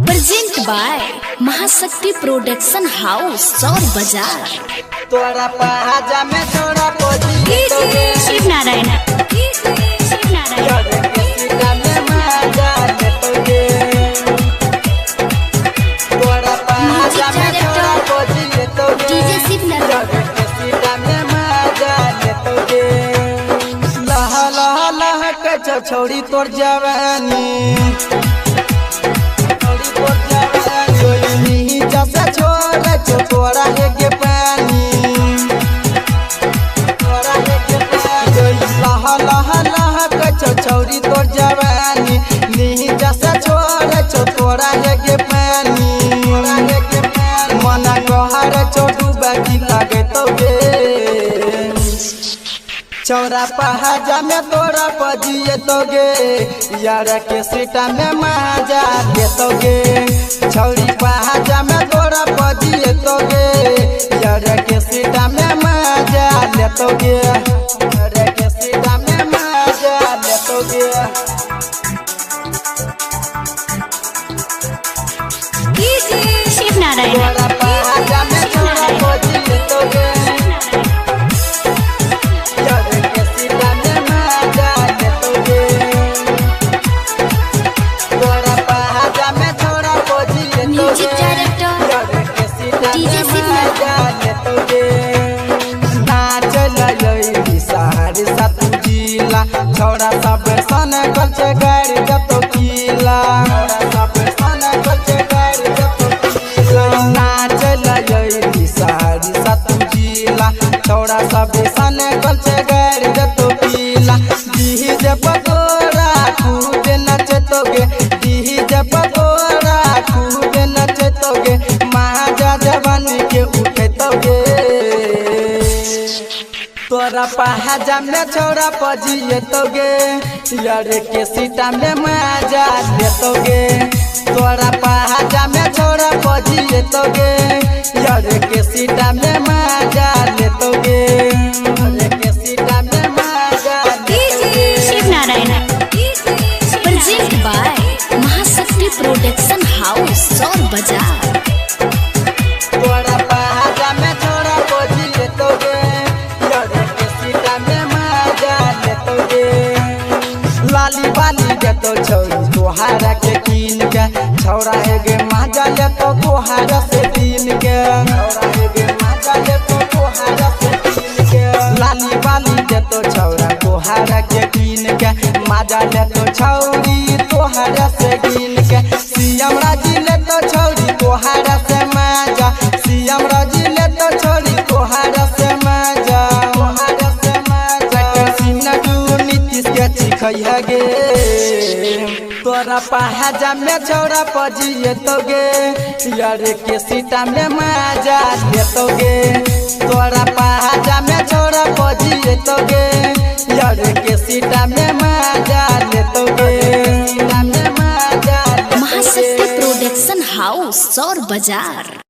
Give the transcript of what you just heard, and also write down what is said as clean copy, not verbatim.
Present by महाशक्ति production house सौर बाजार। तोरा पहाजा में छोड़ा पोजी शिव नारायण तोरा पहाजा में छोड़ा पोजी डीजे शिव नारायण लह लह लह के छोड़ी तोर जवानी तोरा है के पानी लह लह लह के छौरी तोर जवानी नी जैसा छोड़ तोरा है के पानी मना कहर छोटू बाकी लागे तो चौरा पहाजा में तोरा पजिए तोगे यार के सीटा में माजा देतोगे छौरी पहाजा में तोरा पजिए तोगे यार के सीटा में माजा लेतोगे यार के सीटा में माजा लेतोगे शिव नारायण तोरा पहाजा में तोरा पजिए तोगे म्यूजिक डायरेक्टर डीजे शिव छोड़ा सब सन कल गाड़ी जतो कीला नाच लई सारी सतु जिला छोड़ा सब सन कल गाड़ी जतो कीला डीजे पकोड़ा कूद नचतोगे डीजे पकोड़ा कूद नचतोगे महाजा जवान के उठतोगे तोरा पहाजा में छोड़ा पजिए तोगे यार के सीटा में मजा लेतोगे तोरा पहाजा में छोड़ा पजिए तोगे यार के सीटा में मजा लेतोगे यार के सीटा में मजा शिव नारायण प्रेजेंट बाय महाशक्ति प्रोडक्शन हाउस सौर बाजार। तोरा पहाजा में छोड़ा पजिए तोगे लाली बाली जतो छौरी तोहारा के कीन के छौरा एगे माजा लेतो तोहारा से दिन के छौरा एगे माजा लेतो तोहारा से दिन के लाली बाली जतो छौरा तोहारा के कीन के माजा लेतो छौरी तोहारा से गिन के सीएम राजी लेतो छौरी तोहारा से माजा सीएम राजी लेतो छौरी तोहारा से माजा तोहारा से माजा सिन्ना दू नीतीश के चिखैया गे तोरा पहाजा में छोड़ा पजिए तोगे यार के सीटा में मजा देतोगे तोरा पहाजा में छोड़ा पजिए तोगे यार के सीटा में मजा लेतोगे सीटा में मजा महाशक्ति प्रोडक्शन हाउस सौर बाजार।